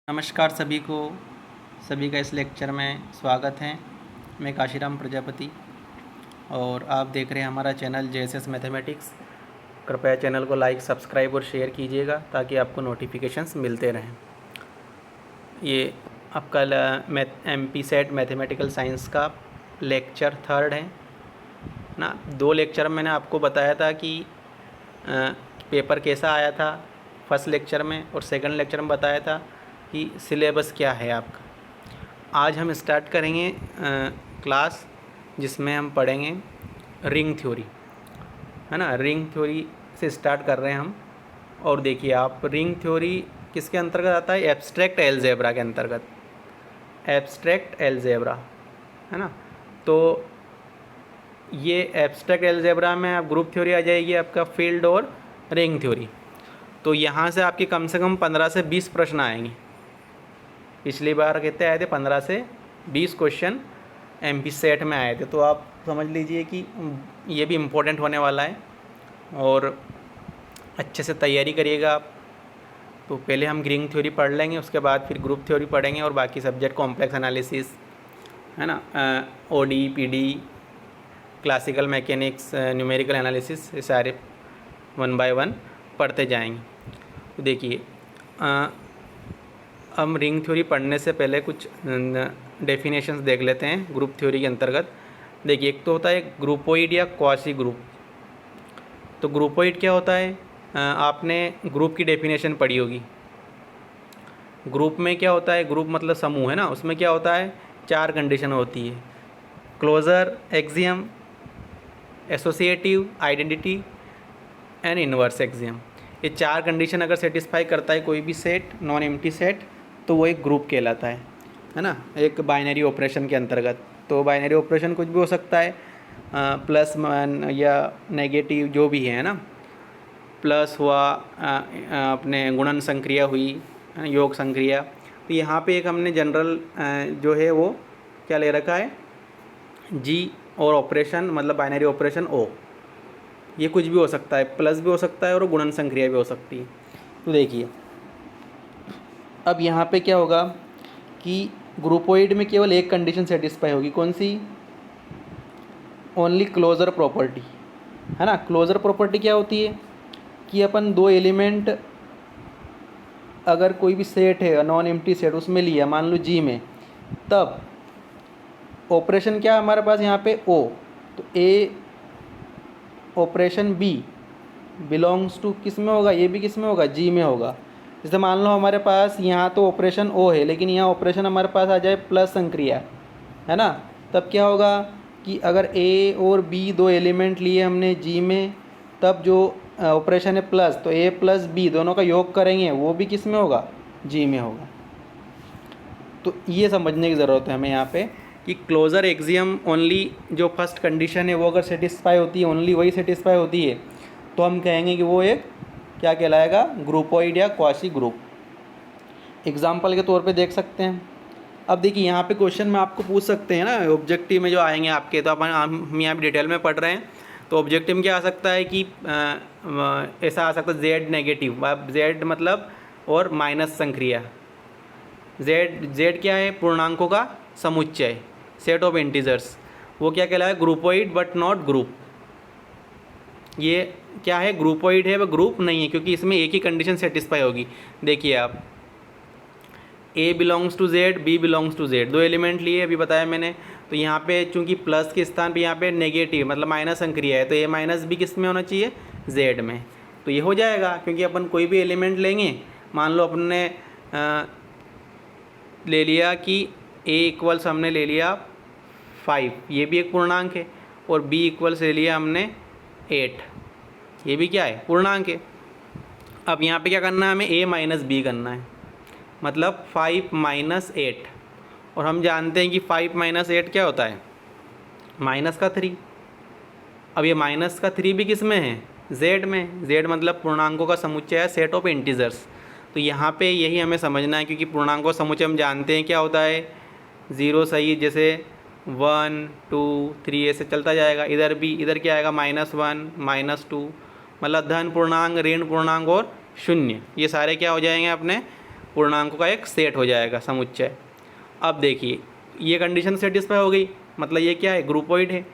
नमस्कार सभी का इस लेक्चर में स्वागत है। मैं काशीराम प्रजापति और आप देख रहे हैं हमारा चैनल JSS मैथमेटिक्स। कृपया चैनल को लाइक, सब्सक्राइब और शेयर कीजिएगा ताकि आपको नोटिफिकेशंस मिलते रहें। ये आपका MP सेट मैथमेटिकल साइंस का लेक्चर 3 है ना। 2 लेक्चर में मैंने आपको बताया था कि पेपर कैसा आया था फर्स्ट लेक्चर में, और सेकंड लेक्चर में बताया था कि सिलेबस क्या है आपका। आज हम स्टार्ट करेंगे क्लास जिसमें हम पढ़ेंगे रिंग थ्योरी, है ना। रिंग थ्योरी से स्टार्ट कर रहे हैं हम। और देखिए आप, रिंग थ्योरी किसके अंतर्गत आता है? एब्स्ट्रैक्ट अलजेब्रा के अंतर्गत, एब्स्ट्रैक्ट अलजेब्रा, है ना। तो ये एब्स्ट्रैक्ट अलजेब्रा में आप ग्रुप थ्योरी आ जाएगी आपका, फील्ड और रिंग थ्योरी। तो यहाँ से आपके कम से कम 15 से 20 प्रश्न आएंगे। पिछली बार कितने आए थे? 15 से 20 क्वेश्चन MP सेट में आए थे। तो आप समझ लीजिए कि ये भी इम्पोर्टेंट होने वाला है और अच्छे से तैयारी करिएगा आप। तो पहले हम रिंग थ्योरी पढ़ लेंगे, उसके बाद फिर ग्रुप थ्योरी पढ़ेंगे और बाकी सब्जेक्ट, कॉम्प्लेक्स एनालिसिस, है ना, OD, PD, classical mechanics, numerical analysis, ये सारे 1 बाय 1 पढ़ते जाएंगे। तो देखिए, हम रिंग थ्योरी पढ़ने से पहले कुछ डेफिनेशंस देख लेते हैं ग्रुप थ्योरी के अंतर्गत। देखिए, एक तो होता है ग्रुपोइड या क्वासी ग्रुप। तो ग्रुपोइड क्या होता है? आपने ग्रुप की डेफिनेशन पढ़ी होगी। ग्रुप में क्या होता है? ग्रुप मतलब समूह, है ना। उसमें क्या होता है? 4 कंडीशन होती है: closure, axiom, associative, identity and inverse axiom. ये 4 कंडीशन अगर सेटिस्फाई करता है कोई भी सेट, नॉन एम्प्टी सेट, तो वो एक ग्रुप कहलाता है ना, एक बाइनरी ऑपरेशन के अंतर्गत। तो बाइनरी ऑपरेशन कुछ भी हो सकता है, प्लस या नेगेटिव जो भी है ना। प्लस हुआ, अपने गुणन संक्रिया हुई, योग संक्रिया। तो यहाँ पे एक हमने जनरल जो है वो क्या ले रखा है, G, और ऑपरेशन मतलब बाइनरी ऑपरेशन O। ये कुछ भी हो सकता है, प्लस भी हो सकता है और गुणन संक्रिया भी हो सकती है। तो देखिए, अब यहाँ पे क्या होगा कि ग्रुपोइड में केवल एक कंडीशन सेटिस्फाई होगी। कौन सी? ओनली क्लोजर प्रॉपर्टी, है ना। क्लोजर प्रॉपर्टी क्या होती है कि अपन 2 एलिमेंट अगर कोई भी सेट है, नॉन एम्प्टी सेट, उसमें लिया, मान लो G में, तब ऑपरेशन क्या हमारे पास यहाँ पे O, तो A operation B belongs to किस में होगा? ये भी किस में होगा? G में होगा। जैसे मान लो हमारे पास यहाँ तो ऑपरेशन O है, लेकिन यहाँ ऑपरेशन हमारे पास आ जाए प्लस संक्रिया, है ना। तब क्या होगा कि अगर A और B 2 एलिमेंट लिए हमने G में, तब जो ऑपरेशन है प्लस, तो A प्लस B दोनों का योग करेंगे, वो भी किस में होगा? G में होगा। तो ये समझने की ज़रूरत है हमें यहाँ पे कि क्लोजर एक्सियम ओनली, जो फर्स्ट कंडीशन है वो अगर सेटिस्फाई होती है, ओनली वही सेटिस्फाई होती है, तो हम कहेंगे कि वो एक क्या कहलाएगा? ग्रुपोइड या क्वासी ग्रुप। एग्जाम्पल के तौर पे देख सकते हैं। अब देखिए, यहाँ पे क्वेश्चन में आपको पूछ सकते हैं ना, ऑब्जेक्टिव में जो आएंगे आपके, तो अपन हम यहाँ पे डिटेल में पढ़ रहे हैं। तो ऑब्जेक्टिव में क्या आ सकता है कि ऐसा आ सकता है Z नेगेटिव, Z मतलब और माइनस संक्रिया। Z क्या है? पूर्णांकों का समुच्चय, सेट ऑफ इंटीजर्स। वो क्या कहलाएगा? Groupoid but not group. ये क्या है? ग्रुपोइड है, वह ग्रुप नहीं है, क्योंकि इसमें एक ही कंडीशन सेटिस्फाई होगी। देखिए आप, A belongs to Z, B belongs to Z, 2 element लिए, अभी बताया मैंने। तो यहाँ पे चूंकि प्लस के स्थान पे यहाँ पे नेगेटिव मतलब माइनस संक्रिया है, तो A माइनस B किस में होना चाहिए? Z में। तो ये हो जाएगा, क्योंकि अपन कोई भी एलिमेंट लेंगे, मान लो अपन ने ले लिया कि A इक्वल्स हमने ले लिया 5, ये भी एक पूर्णांक है, और B इक्वल्स ले लिया हमने 8, ये भी क्या है? पूर्णांक है। अब यहाँ पे क्या करना है हमें? A माइनस B करना है, मतलब 5 माइनस 8। और हम जानते हैं कि 5 माइनस 8 क्या होता है? माइनस का 3। अब ये माइनस का 3 भी किस में है? Z में। Z मतलब पूर्णांकों का समुच्चय है, सेट ऑफ इंटीजर्स। तो यहाँ पे यही हमें समझना है, क्योंकि पूर्णांकों का समुच्चय हम जानते हैं क्या होता है? 0 सही, जैसे 1 2 3 ऐसे चलता जाएगा। इधर भी, इधर क्या आएगा? -1 -2, मतलब धन पूर्णांक, ऋण पूर्णांक और शून्य, ये सारे क्या हो जाएंगे अपने पूर्णांकों का एक सेट हो जाएगा समुच्चय। अब देखिए ये कंडीशन सेटिस्फाई हो गई, मतलब ये क्या है, ग्रुपोइड है।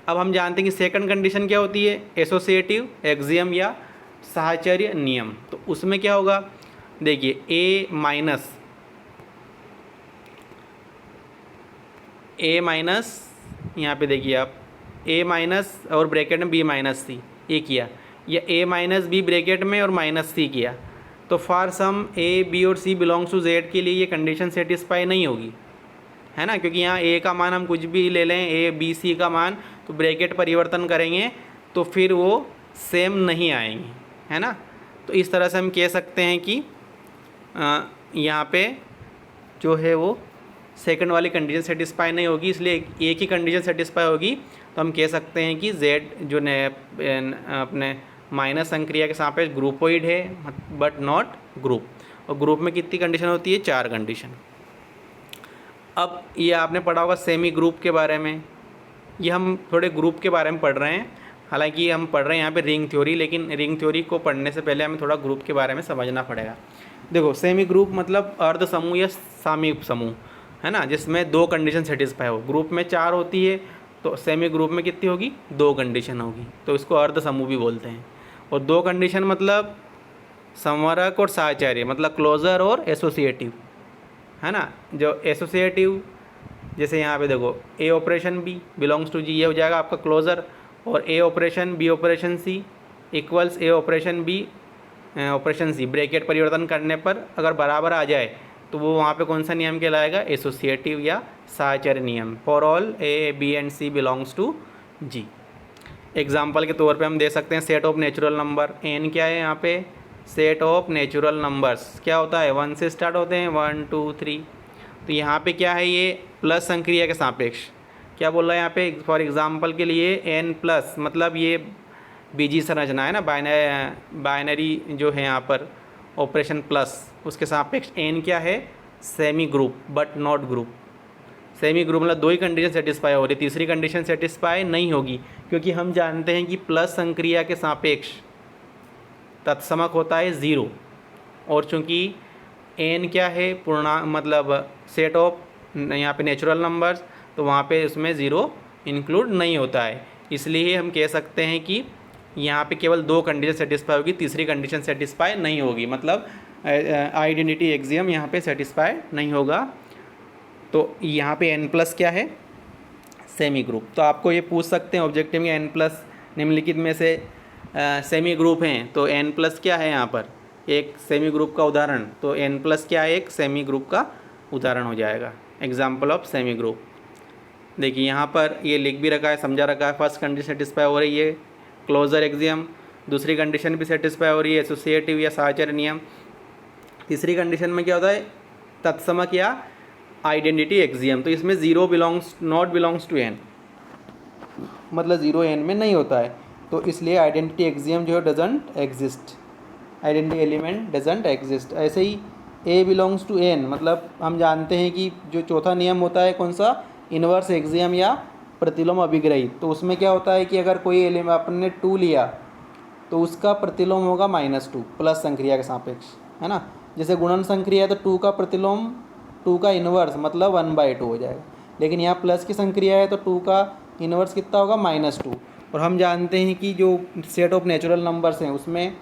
अब हम जानते हैं कि सेकंड कंडीशन क्या होती है, एसोसिएटिव एक्सियम या साहचर्य नियम। तो उसमें क्या होगा, देखिए ए माइनस यहाँ पे देखिए आप ए माइनस और ब्रैकेट में बी माइनस सी ये किया, या ए माइनस बी ब्रैकेट में और माइनस सी किया, तो फॉर सम ए बी और सी बिलोंग्स टू जेड के लिए ये कंडीशन सेटिस्फाई नहीं होगी, है ना, क्योंकि यहाँ ए का मान हम कुछ भी ले लें, ए बी सी का मान, तो ब्रैकेट परिवर्तन करेंगे तो फिर वो सेम नहीं आएंगे, है ना। तो इस तरह से हम कह सकते हैं कि यहाँ पे जो है वो सेकंड वाली कंडीशन सेटिस्फाई नहीं होगी, इसलिए एक ही कंडीशन सेटिस्फाई होगी। तो हम कह सकते हैं कि जेड जो अपने माइनस संक्रिया के सापेक्ष ग्रुपोइड है बट नॉट ग्रुप। और ग्रुप में कितनी कंडीशन होती है, 4 कंडीशन। अब ये आपने पढ़ा होगा सेमी ग्रुप के बारे में, ये हम थोड़े ग्रुप के बारे में पढ़ रहे हैं, हालांकि हम पढ़ रहे हैं यहाँ पे रिंग थ्योरी, लेकिन रिंग थ्योरी को पढ़ने से पहले हमें थोड़ा ग्रुप के बारे में समझना पड़ेगा। देखो सेमी ग्रुप मतलब अर्ध समूह या सामयिक समूह, है ना, जिसमें 2 कंडीशन सेटिस्फाई हो। ग्रुप में 4 होती है, तो सेमी ग्रुप में कितनी होगी, 2 कंडीशन होगी, तो इसको अर्ध समूह भी बोलते हैं। और 2 कंडीशन मतलब संवरक और साहचर्य, मतलब क्लोजर और एसोसिएटिव, है ना। जो एसोसिएटिव जैसे यहाँ पे देखो ए ऑपरेशन बी बिलोंग्स टू जी, ये हो जाएगा आपका क्लोजर, और ए operation B operation C equals a operation B operation C, bracket परिवर्तन करने पर अगर बराबर आ जाए तो वो वहाँ पे कौन सा नियम कहलाएगा, एसोसिएटिव या साहचर्य नियम। For all A B and C belongs to G. Example के तौर पे हम दे सकते हैं set of natural number, N क्या है यहाँ पे, सेट ऑफ नेचुरल नंबर्स क्या होता है, 1 से स्टार्ट होते हैं, 1 2 3। तो यहाँ पे क्या है, ये प्लस संक्रिया के सापेक्ष क्या बोल रहा है यहाँ पे, फॉर एग्जांपल के लिए n प्लस, मतलब ये बीजी संरचना है ना, बाइनरी जो है यहाँ पर ऑपरेशन प्लस, उसके सापेक्ष n क्या है, semi group but not group. Semi group मतलब 2 ही कंडीशन सेटिस्फाई हो रही, तीसरी कंडीशन सेटिस्फाई नहीं होगी, क्योंकि हम जानते हैं कि प्लस संक्रिया के सापेक्ष तत्समक होता है 0, और चूँकि n क्या है पूर्णांक मतलब सेट ऑफ यहाँ पे नेचुरल नंबर्स, तो वहाँ पे उसमें 0 इंक्लूड नहीं होता है, इसलिए हम कह सकते हैं कि यहाँ पे केवल 2 कंडीशन सेटिस्फाई होगी, तीसरी कंडीशन सेटिस्फाई नहीं होगी, मतलब आइडेंटिटी एक्सियम यहाँ पे सेटिस्फाई नहीं होगा। तो यहाँ पे n प्लस क्या है, सेमी ग्रुप। तो आपको ये पूछ सकते हैं ऑब्जेक्टिव में n प्लस निम्नलिखित में से सेमी ग्रुप हैं, तो n प्लस क्या है यहाँ पर एक सेमी ग्रुप का उदाहरण, तो n प्लस क्या है, एक सेमी ग्रुप का उदाहरण हो जाएगा, एग्जाम्पल ऑफ सेमी ग्रुप। देखिए यहाँ पर ये लिख भी रखा है, समझा रखा है, फर्स्ट कंडीशन सेटिस्फाई हो रही है क्लोजर एक्सियम, दूसरी कंडीशन भी सेटिस्फाई हो रही है एसोसिएटिव या साहचर्य नियम, तीसरी कंडीशन में क्या होता है, तत्समक या आइडेंटिटी एक्सियम। तो इसमें 0 नॉट बिलोंग्स टू n, मतलब 0 n में नहीं होता है, तो इसलिए आइडेंटिटी एक्सियम जो है doesn't exist, identity element doesn't exist. ऐसे ही a बिलोंग्स टू n, मतलब हम जानते हैं कि जो चौथा नियम होता है कौन सा, इन्वर्स एक्सियम या प्रतिलोम अभिग्रही। तो उसमें क्या होता है कि अगर कोई एलिमेंट आपने 2 लिया तो उसका प्रतिलोम होगा -2 प्लस संक्रिया के सापेक्ष, है ना। जैसे गुणन संक्रिया है तो 2 का प्रतिलोम 2 का इन्वर्स मतलब 1/2 हो जाएगा, लेकिन यहाँ प्लस की संक्रिया है तो 2 का इन्वर्स कितना होगा, -2। और हम जानते हैं कि जो सेट ऑफ नेचुरल नंबर्स हैं उसमें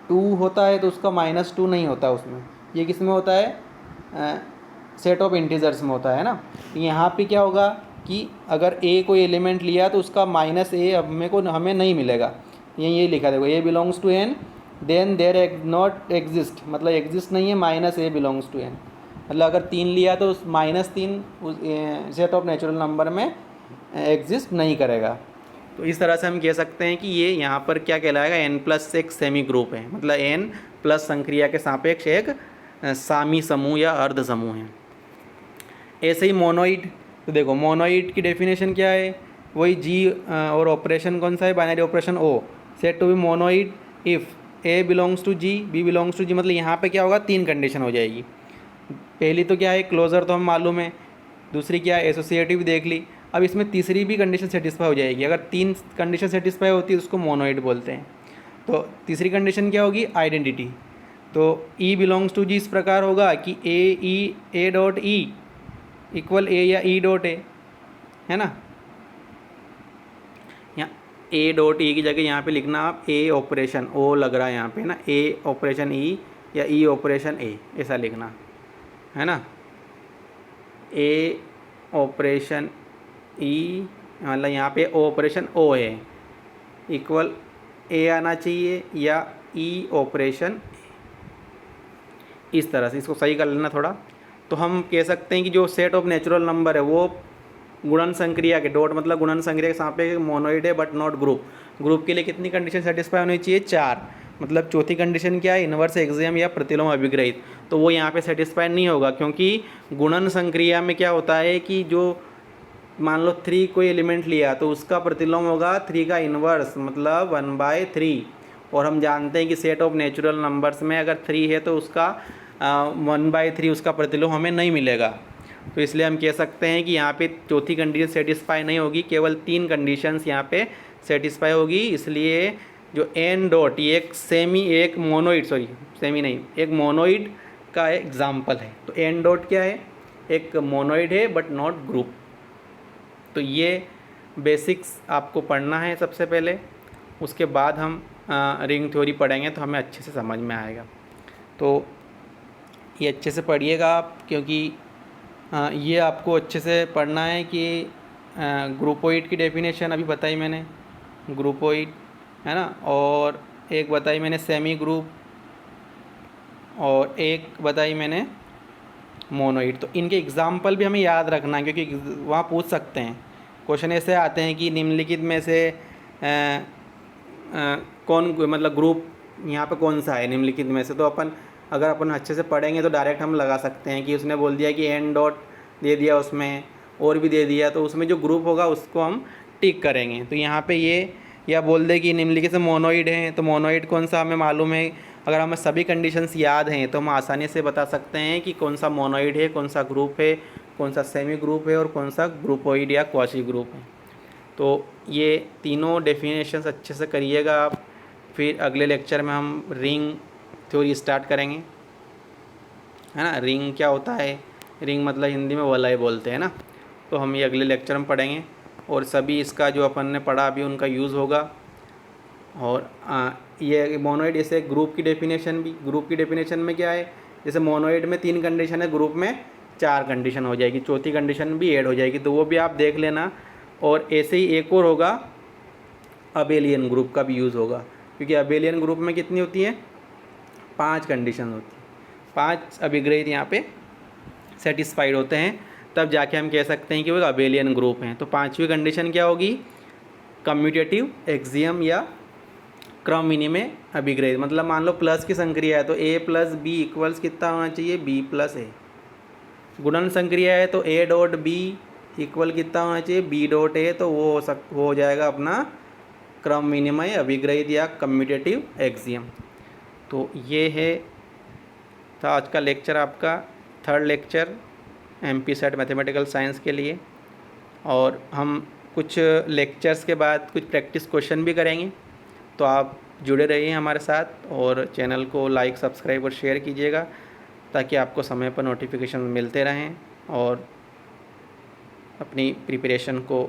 2 होता है तो उसका -2 नहीं होता उसमें, ये किस में होता है, सेट ऑफ इंटीजर्स में होता है ना। तो यहाँ पे क्या होगा कि अगर a कोई एलिमेंट लिया तो उसका -a अब हमें नहीं मिलेगा, ये लिखा देखो, a belongs to n then there not exist, मतलब एग्जिस्ट नहीं है, -a बिलोंग्स टू n, मतलब अगर 3 लिया तो उस -3 उस सेट ऑफ नेचुरल नंबर में एग्जिस्ट नहीं करेगा। तो इस तरह से हम कह सकते हैं कि ये यहाँ पर क्या कहलाएगा, n प्लस एक सेमी ग्रुप है, मतलब n प्लस संक्रिया के सापेक्ष एक सामी समूह या अर्ध समूह है। ऐसे ही मोनोइड, तो देखो मोनोइड की डेफिनेशन क्या है, वही जी और ऑपरेशन कौन सा है, binary operation O, set to be monoid if A belongs to G B belongs to G. मतलब यहाँ पे क्या होगा, 3 कंडीशन हो जाएगी। पहली तो क्या है, क्लोजर तो हम मालूम है, दूसरी क्या है, एसोसिएटिव देख ली, अब इसमें तीसरी भी कंडीशन सेटिस्फाई हो जाएगी। अगर 3 कंडीशन सेटिस्फाई होती है उसको मोनोइड बोलते हैं। तो तीसरी कंडीशन क्या होगी, आइडेंटिटी, तो E बिलोंग्स टू जी इस प्रकार होगा कि ए डॉट ई इक्वल ए या ई डॉट ए, है ना। यहाँ ए डॉट ई की जगह यहाँ पे लिखना आप ए ऑपरेशन ओ लग रहा है यहाँ पे ना, ए ऑपरेशन ई या ई ऑपरेशन ए, ऐसा लिखना है ना। ए ऑपरेशन ई मतलब यहाँ पे ऑपरेशन ओ है इक्वल ए आना चाहिए या ई ऑपरेशन, इस तरह से इसको सही कर लेना थोड़ा। तो हम कह सकते हैं कि जो सेट ऑफ नेचुरल नंबर है वो गुणन संक्रिया के, डॉट मतलब गुणन संक्रिया के सापेक्ष मोनोइड है बट नॉट ग्रुप। ग्रुप के लिए कितनी कंडीशन सेटिस्फाई होनी चाहिए? 4। मतलब चौथी कंडीशन क्या है? इन्वर्स एक्सियम या प्रतिलोम अभिग्रहित। तो वो यहाँ पे सेटिस्फाई नहीं होगा, क्योंकि गुणन संक्रिया में क्या होता है कि जो मान लो 3 कोई एलिमेंट लिया तो उसका प्रतिलोम होगा 3 का इन्वर्स मतलब 1/3। और हम जानते हैं कि सेट ऑफ नेचुरल नंबर्स में अगर 3 है तो उसका 1/3 उसका प्रतिलोम हमें नहीं मिलेगा। तो इसलिए हम कह सकते हैं कि यहाँ पे चौथी कंडीशन सेटिस्फाई नहीं होगी, केवल 3 कंडीशंस यहाँ पे सेटिस्फाई होगी। इसलिए जो एन डॉट ये एक मोनोइड, सॉरी सेमी नहीं, एक मोनोइड का एग्जाम्पल है। तो एन डॉट क्या है? एक मोनोइड है बट नॉट ग्रुप। तो ये बेसिक्स आपको पढ़ना है सबसे पहले, उसके बाद हम रिंग थ्योरी पढ़ेंगे तो हमें अच्छे से समझ में आएगा। तो ये अच्छे से पढ़िएगा आप, क्योंकि ये आपको अच्छे से पढ़ना है कि ग्रुपोइड की डेफिनेशन अभी बताई मैंने, ग्रुपोइड है ना, और एक बताई मैंने सेमी ग्रुप, और एक बताई मैंने मोनोइड। तो इनके एग्जाम्पल भी हमें याद रखना है, क्योंकि वहाँ पूछ सकते हैं क्वेश्चन ऐसे आते हैं कि निम्नलिखित में से कौन मतलब ग्रुप यहाँ पे कौन सा है निम्नलिखित में से। तो अगर अपन अच्छे से पढ़ेंगे तो डायरेक्ट हम लगा सकते हैं कि उसने बोल दिया कि एन डॉट दे दिया, उसमें और भी दे दिया, तो उसमें जो ग्रुप होगा उसको हम टिक करेंगे। तो यहाँ पे ये या बोल दे कि निम्नलिखित से मोनोइड है, तो मोनोइड कौन सा हमें मालूम है। अगर हमें सभी कंडीशंस याद हैं तो हम आसानी से बता सकते हैं कि कौन सा मोनोइड है, कौन सा ग्रुप है, कौन सा सेमी ग्रुप है और कौन सा ग्रुपोइड या क्वासी ग्रुप है। तो ये तीनों डेफिनेशंस अच्छे से करिएगा आप। फिर अगले लेक्चर में हम रिंग थ्योरी स्टार्ट करेंगे, है ना। रिंग क्या होता है? रिंग मतलब हिंदी में वलय बोलते हैं ना। तो हम ये अगले लेक्चर में पढ़ेंगे, और सभी इसका जो अपन ने पढ़ा अभी उनका यूज़ होगा। और ये मोनोइड जैसे ग्रुप की डेफिनेशन में क्या है? जैसे मोनोइड में 3 कंडीशन है, ग्रुप में 4 कंडीशन हो जाएगी, चौथी कंडीशन भी ऐड हो जाएगी, तो वो भी आप देख लेना। और ऐसे ही एक और होगा, अबेलियन ग्रुप का भी यूज़ होगा, क्योंकि अबेलियन ग्रुप में कितनी होती है? 5 कंडीशन होती है, 5 अभिग्रहित यहाँ पे सेटिस्फाइड होते हैं, तब जाके हम कह सकते हैं कि वो अबेलियन ग्रुप हैं। तो 5वीं कंडीशन क्या होगी? कम्यूटेटिव एक्सियम या क्रम विनिमय अभिग्रहित। मतलब मान लो प्लस की संक्रिया है तो ए प्लस बी इक्वल्स कितना होना चाहिए? बी प्लस ए। गुणन संक्रिया है तो ए डॉट बी इक्वल कितना होना चाहिए? B dot A. तो वो हो जाएगा अपना क्रम विनिमय अभिग्रहित या कम्यूटेटिव एक्सियम। तो ये है था आज का लेक्चर, आपका 3rd lecture MP set mathematical science के लिए। और हम कुछ लेक्चर्स के बाद कुछ प्रैक्टिस क्वेश्चन भी करेंगे, तो आप जुड़े रहिए हमारे साथ, और चैनल को लाइक, सब्सक्राइब और शेयर कीजिएगा, ताकि आपको समय पर नोटिफिकेशन मिलते रहें, और अपनी प्रिपरेशन को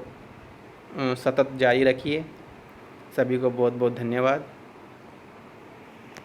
सतत जारी रखिए। सभी को बहुत बहुत धन्यवाद।